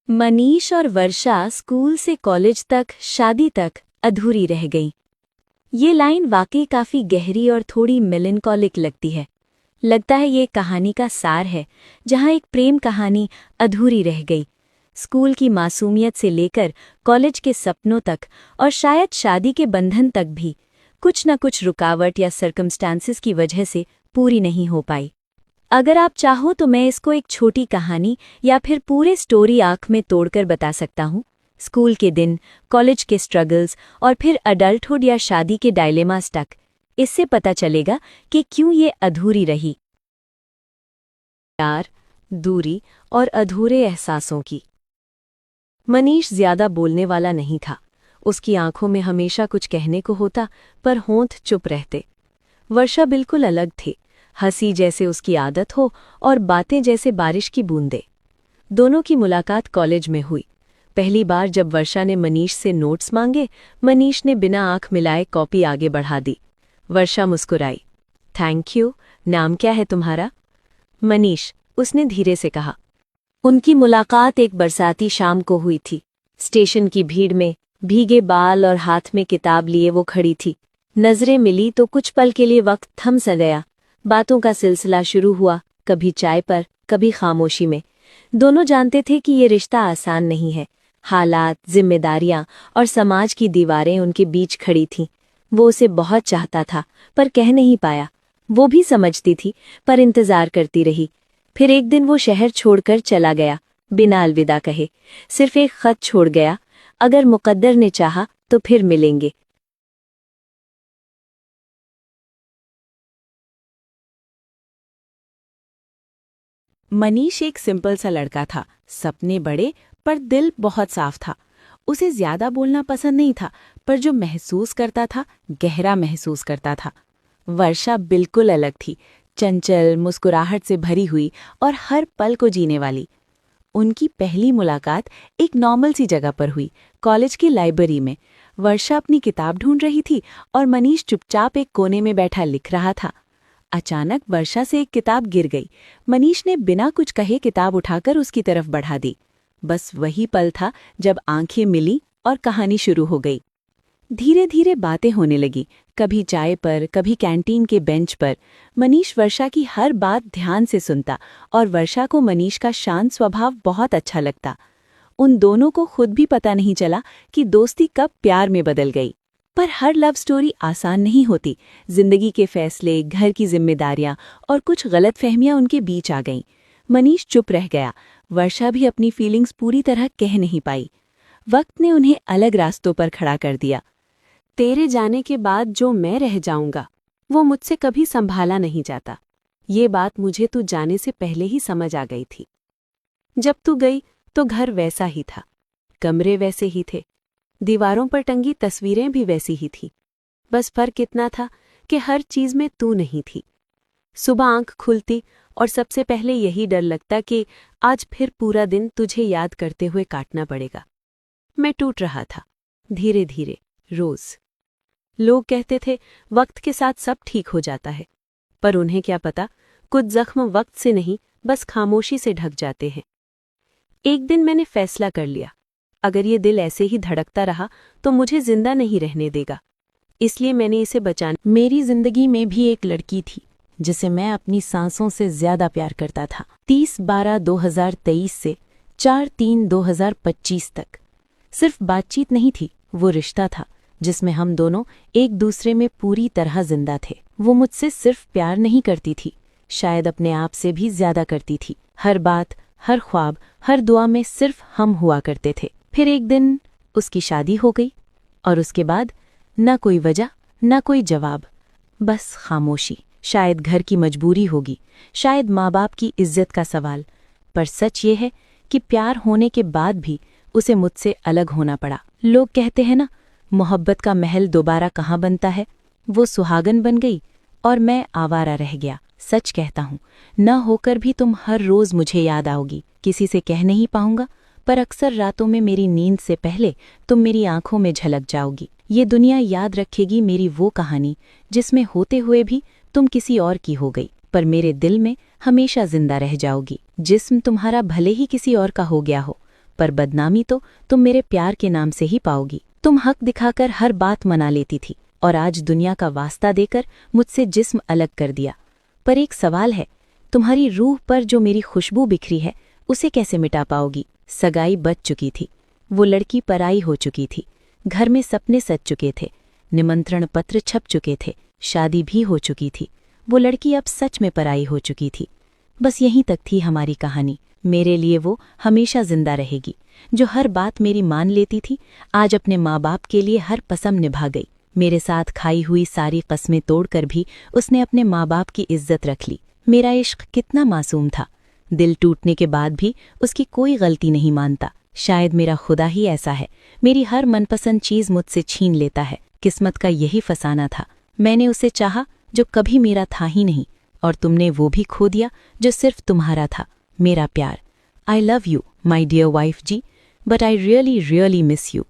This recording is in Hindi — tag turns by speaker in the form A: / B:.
A: मनीष और वर्षा स्कूल से कॉलेज तक, शादी तक अधूरी रह गई। ये लाइन वाकई काफी गहरी और थोड़ी मेलनकॉलिक लगती है। लगता है ये कहानी का सार है, जहाँ एक प्रेम कहानी अधूरी रह गई। स्कूल की मासूमियत से लेकर कॉलेज के सपनों तक और शायद शादी के बंधन तक भी कुछ न कुछ रुकावट या सर्कमस्टांसेस की वजह से पूरी नहीं हो पाई। अगर आप चाहो तो मैं इसको एक छोटी कहानी या फिर पूरे स्टोरी आँख में तोड़कर बता सकता हूँ। स्कूल के दिन, कॉलेज के स्ट्रगल्स और फिर अडल्टहुड या शादी के डायलेमास तक। इससे पता चलेगा कि क्यों ये अधूरी रही। प्यार, दूरी और अधूरे एहसासों की। मनीष ज्यादा बोलने वाला नहीं था। उसकी आंखों में हमेशा कुछ कहने को होता, पर होंठ चुप रहते। वर्षा बिल्कुल अलग थी। हंसी जैसे उसकी आदत हो और बातें जैसे बारिश की बूंदें। दोनों की मुलाकात कॉलेज में हुई। पहली बार जब वर्षा ने मनीष से नोट्स मांगे, मनीष ने बिना आंख मिलाए कॉपी आगे बढ़ा दी। वर्षा मुस्कुराई। Thank you. नाम क्या है तुम्हारा? मनीष, उसने धीरे से कहा। उनकी मुलाकात एक बरसाती शाम को हुई थी। स्टेशन की भीड़ में भीगे बाल और हाथ में किताब लिए वो खड़ी थी। नजरें मिली तो कुछ पल के लिए वक्त थम सा गया। बातों का सिलसिला शुरू हुआ, कभी चाय पर, कभी खामोशी में। दोनों जानते थे कि ये रिश्ता आसान नहीं है। हालात, जिम्मेदारियां और समाज की दीवारें उनके बीच खड़ी थीं। वो उसे बहुत चाहता था, पर कह नहीं पाया। वो भी समझती थी, पर इंतजार करती रही। फिर एक दिन वो शहर छोड़कर चला गया, बिना अलविदा कहे। सिर्फ एक खत छोड़ गया, अगर मुकद्दर ने चाहा तो फिर मिलेंगे।
B: मनीष एक सिंपल सा लड़का था। सपने बड़े, पर दिल बहुत साफ था। उसे ज्यादा बोलना पसंद नहीं था, पर जो महसूस करता था, गहरा महसूस करता था। वर्षा बिल्कुल अलग थी। चंचल, मुस्कुराहट से भरी हुई और हर पल को जीने वाली। उनकी पहली मुलाकात एक नॉर्मल सी जगह पर हुई, कॉलेज की लाइब्रेरी में। वर्षा अपनी किताब ढूंढ रही थी और मनीष चुपचाप एक कोने में बैठा लिख रहा था। अचानक वर्षा से एक किताब गिर गई। मनीष ने बिना कुछ कहे किताब उठाकर उसकी तरफ बढ़ा दी। बस वही पल था जब आंखें मिली और कहानी शुरू हो गई। धीरे धीरे बातें होने लगी, कभी चाय पर, कभी कैंटीन के बेंच पर। मनीष वर्षा की हर बात ध्यान से सुनता और वर्षा को मनीष का शांत स्वभाव बहुत अच्छा लगता। उन दोनों को खुद भी पता नहीं चला कि दोस्ती कब प्यार में बदल गई। पर हर लव स्टोरी आसान नहीं होती। जिंदगी के फैसले, घर की जिम्मेदारियां और कुछ गलतफहमियां उनके बीच आ गईं। मनीष चुप रह गया। वर्षा भी अपनी फीलिंग्स पूरी तरह कह नहीं पाई। वक्त ने उन्हें अलग रास्तों पर खड़ा कर दिया। तेरे जाने के बाद जो मैं रह जाऊंगा, वो मुझसे कभी संभाला नहीं जाता। ये बात मुझे तू जाने से पहले ही समझ आ गई थी। जब तू गई तो घर वैसा ही था, कमरे वैसे ही थे, दीवारों पर टंगी तस्वीरें भी वैसी ही थी। बस फर्क इतना था कि हर चीज में तू नहीं थी। सुबह आंख खुलती और सबसे पहले यही डर लगता कि आज फिर पूरा दिन तुझे याद करते हुए काटना पड़ेगा। मैं टूट रहा था, धीरे धीरे, रोज। लोग कहते थे वक्त के साथ सब ठीक हो जाता है, पर उन्हें क्या पता, कुछ जख्म वक्त से नहीं, बस खामोशी से ढक जाते हैं। एक दिन मैंने फैसला कर लिया, अगर ये दिल ऐसे ही धड़कता रहा तो मुझे जिंदा नहीं रहने देगा। इसलिए मैंने इसे बचाने। मेरी जिंदगी में भी एक लड़की थी जिसे मैं अपनी सांसों से ज्यादा प्यार करता था। 30/12/2023 से 4/3/2025 तक। सिर्फ बातचीत नहीं थी, वो रिश्ता था जिसमें हम दोनों एक दूसरे में पूरी तरह जिंदा थे। वो मुझसे सिर्फ प्यार नहीं करती थी, शायद अपने आप से भी ज्यादा करती थी। हर बात, हर ख्वाब, हर दुआ में सिर्फ हम हुआ करते थे। फिर एक दिन उसकी शादी हो गई और उसके बाद न कोई वजह, न कोई जवाब, बस खामोशी। शायद घर की मजबूरी होगी, शायद माँ बाप की इज्जत का सवाल, पर सच ये है कि प्यार होने के बाद भी उसे मुझसे अलग होना पड़ा। लोग कहते हैं ना, मोहब्बत का महल दोबारा कहाँ बनता है। वो सुहागन बन गई और मैं आवारा रह गया। सच कहता हूँ, न होकर भी तुम हर रोज मुझे याद आओगी। किसी से कह नहीं पाऊंगा, पर अक्सर रातों में मेरी नींद से पहले तुम मेरी आंखों में झलक जाओगी। ये दुनिया याद रखेगी मेरी वो कहानी जिसमें होते हुए भी तुम किसी और की हो गई, पर मेरे दिल में हमेशा जिंदा रह जाओगी। जिस्म तुम्हारा भले ही किसी और का हो गया हो,
A: पर बदनामी तो तुम मेरे प्यार के नाम से ही पाओगी। तुम हक दिखाकर हर बात मना लेती थी और आज दुनिया का वास्ता देकर मुझसे जिस्म अलग कर दिया। पर एक सवाल है, तुम्हारी रूह पर जो मेरी खुशबू बिखरी है उसे कैसे मिटा पाओगी? सगाई बच चुकी थी, वो लड़की पराई हो चुकी थी, घर में सपने सज चुके थे, निमंत्रण पत्र छप चुके थे, शादी भी हो चुकी थी। वो लड़की अब सच में पराई हो चुकी थी। बस यहीं तक थी हमारी कहानी। मेरे लिए वो हमेशा जिंदा रहेगी। जो हर बात मेरी मान लेती थी, आज अपने माँ बाप के लिए हर कसम निभा गई। मेरे साथ खाई हुई सारी कस्में तोड़कर भी उसने अपने माँ बाप की इज्जत रख ली। मेरा इश्क कितना मासूम था। दिल टूटने के बाद भी उसकी कोई गलती नहीं मानता। शायद मेरा खुदा ही ऐसा है, मेरी हर मनपसंद चीज़ मुझसे छीन लेता है। किस्मत का यही फसाना था। मैंने उसे चाहा जो कभी मेरा था ही नहीं, और तुमने वो भी खो दिया जो सिर्फ तुम्हारा था, मेरा प्यार। I love you my dear wife जी, but I really miss you.